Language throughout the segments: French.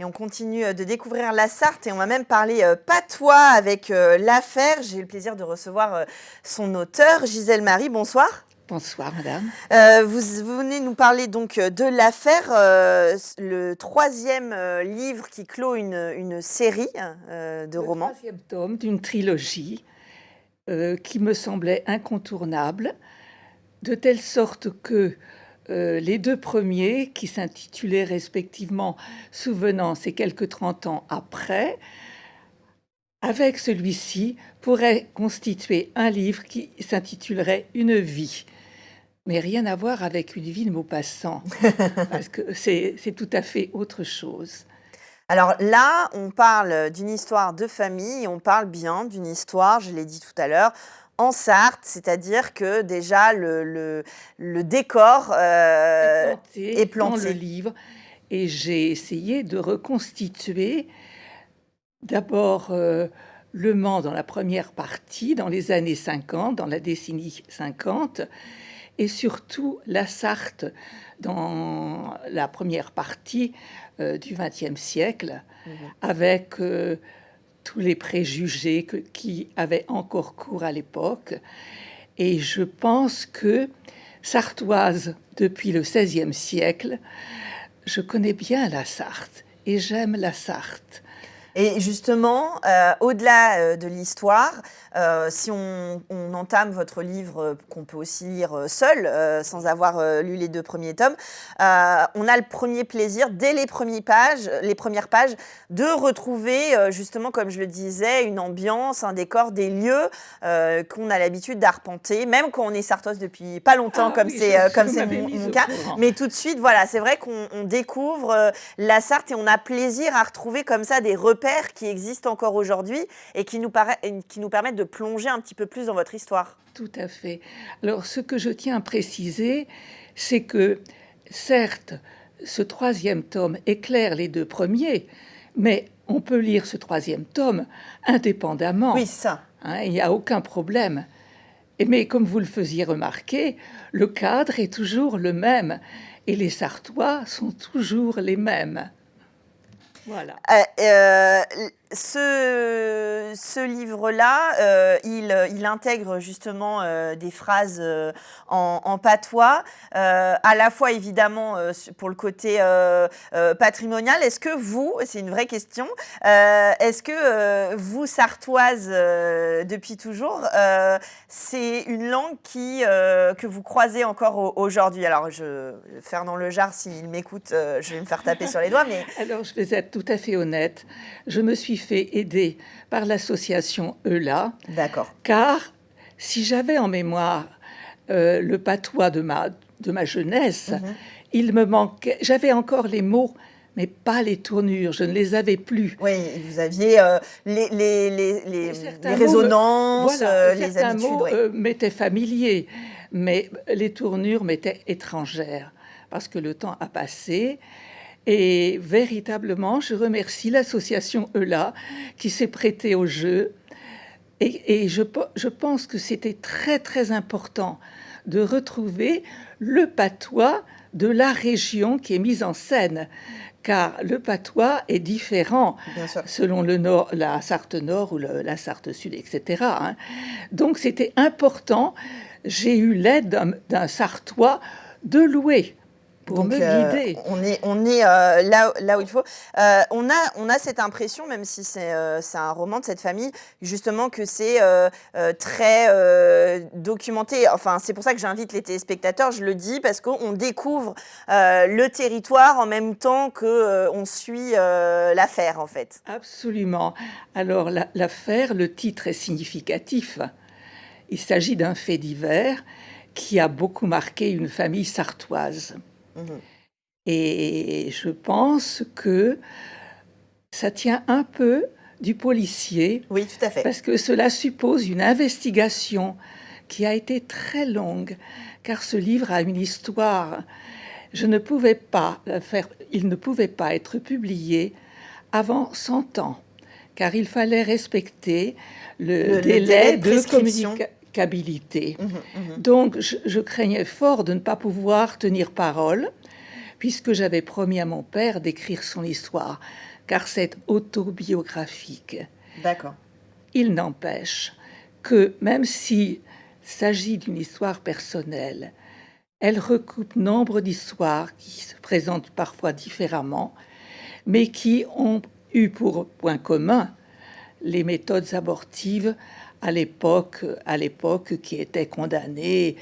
Et on continue de découvrir la Sarthe et on va même parler patois avec l'affaire. J'ai eu le plaisir de recevoir son auteur, Gisèle Marie. Bonsoir. Bonsoir, madame. Vous venez nous parler donc de l'affaire, le troisième livre qui clôt une série de romans. Le troisième tome d'une trilogie qui me semblait incontournable, de telle sorte que les deux premiers, qui s'intitulaient respectivement Souvenance et quelques 30 ans après, avec celui-ci, pourraient constituer un livre qui s'intitulerait Une vie. Mais rien à voir avec une vie de Maupassant, parce que c'est tout à fait autre chose. Alors là, on parle d'une histoire de famille, on parle bien d'une histoire, je l'ai dit tout à l'heure, en Sarthe, c'est-à-dire que déjà le décor est planté dans le livre. Et j'ai essayé de reconstituer d'abord Le Mans dans la première partie, dans les années 50, dans la décennie 50, et surtout la Sarthe dans la première partie du XXe siècle, avec tous les préjugés qui avaient encore cours à l'époque. Et je pense que, sartoise depuis le XVIe siècle, je connais bien la Sarthe et j'aime la Sarthe. Et justement, au-delà de l'histoire, si on entame votre livre, qu'on peut aussi lire seul, sans avoir lu les deux premiers tomes, on a le premier plaisir, dès les premières pages, de retrouver, justement, comme je le disais, une ambiance, un décor, des lieux qu'on a l'habitude d'arpenter, même quand on est sartoise depuis pas longtemps, comme c'est mon cas. Mais tout de suite, voilà, c'est vrai qu'on découvre la Sarthe et on a plaisir à retrouver comme ça des repères qui existent encore aujourd'hui et qui nous permettent de plonger un petit peu plus dans votre histoire. Tout à fait. Alors, ce que je tiens à préciser, c'est que, certes, ce troisième tome éclaire les deux premiers, mais on peut lire ce troisième tome indépendamment. Oui, ça. Il n'y a aucun problème. Mais comme vous le faisiez remarquer, le cadre est toujours le même et les Sartois sont toujours les mêmes. Voilà. Ce livre-là, il intègre justement des phrases en patois, à la fois évidemment pour le côté patrimonial. Est-ce que vous, c'est une vraie question, est-ce que vous, sartoise depuis toujours, c'est une langue que vous croisez encore aujourd'hui? Alors, Fernand Lejard, s'il m'écoute, je vais me faire taper sur les doigts. Mais... Alors, je vais être tout à fait honnête. Je me suis fait aider par l'association ELA. D'accord. Car si j'avais en mémoire le patois de ma jeunesse, il me manquait. J'avais encore les mots, mais pas les tournures. Je ne les avais plus. Oui, vous aviez les résonances, les habitudes. Certains mots m'étaient familiers, mais les tournures m'étaient étrangères parce que le temps a passé. Et véritablement, je remercie l'association ELA qui s'est prêtée au jeu. Et je pense que c'était très, très important de retrouver le patois de la région qui est mise en scène. Car le patois est différent selon le nord, la Sarthe Nord ou la Sarthe Sud, etc. Donc c'était important. J'ai eu l'aide d'un Sartois de Loué. Pour me guider. On est là où il faut. On a cette impression, même si c'est un roman de cette famille, justement que c'est très documenté. Enfin, c'est pour ça que j'invite les téléspectateurs, je le dis, parce qu'on découvre le territoire en même temps qu'on suit l'affaire, en fait. Absolument. Alors, l'affaire, le titre est significatif. Il s'agit d'un fait divers qui a beaucoup marqué une famille sartoise. Et je pense que ça tient un peu du policier. Oui, tout à fait. Parce que cela suppose une investigation qui a été très longue, car ce livre a une histoire. Il ne pouvait pas être publié avant 100 ans, car il fallait respecter le délai de communicabilité. Donc, je craignais fort de ne pas pouvoir tenir parole, puisque j'avais promis à mon père d'écrire son histoire, car c'est autobiographique. D'accord. Il n'empêche que même s'il s'agit d'une histoire personnelle, elle recoupe nombre d'histoires qui se présentent parfois différemment, mais qui ont eu pour point commun les méthodes abortives à l'époque qui étaient condamnées,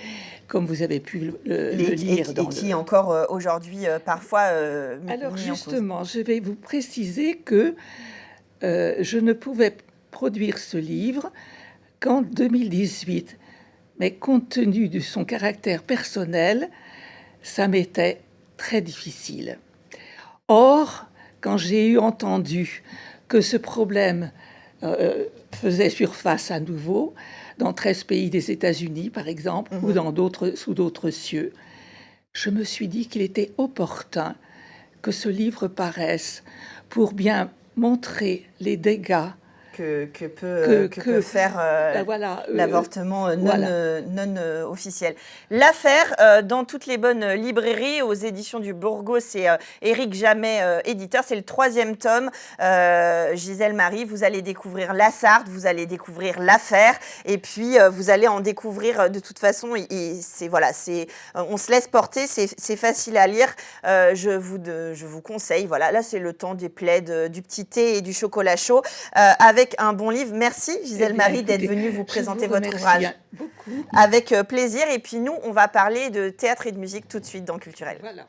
comme vous avez pu le lire. Et qui encore aujourd'hui parfois Alors mis en cause. justement, je vais vous préciser que je ne pouvais produire ce livre qu'en 2018. Mais compte tenu de son caractère personnel, ça m'était très difficile. Or, quand j'ai eu entendu que ce problème faisait surface à nouveau, dans 13 pays des États-Unis, par exemple, ou sous d'autres cieux, je me suis dit qu'il était opportun que ce livre paraisse pour bien montrer les dégâts que peut faire l'avortement non officiel. L'affaire, dans toutes les bonnes librairies, aux éditions du Bourgault, c'est Éric Jamet, éditeur. C'est le 3e tome. Gisèle Marie, vous allez découvrir la Sarthe, vous allez découvrir l'affaire, et puis vous allez en découvrir de toute façon. On se laisse porter, c'est facile à lire. Je vous conseille. Voilà, là c'est le temps des plaids, du petit thé et du chocolat chaud avec un bon livre. Merci Gisèle Marie d'être venue vous présenter votre ouvrage. Beaucoup. Avec plaisir. Et puis nous, on va parler de théâtre et de musique tout de suite dans Culturel. Voilà.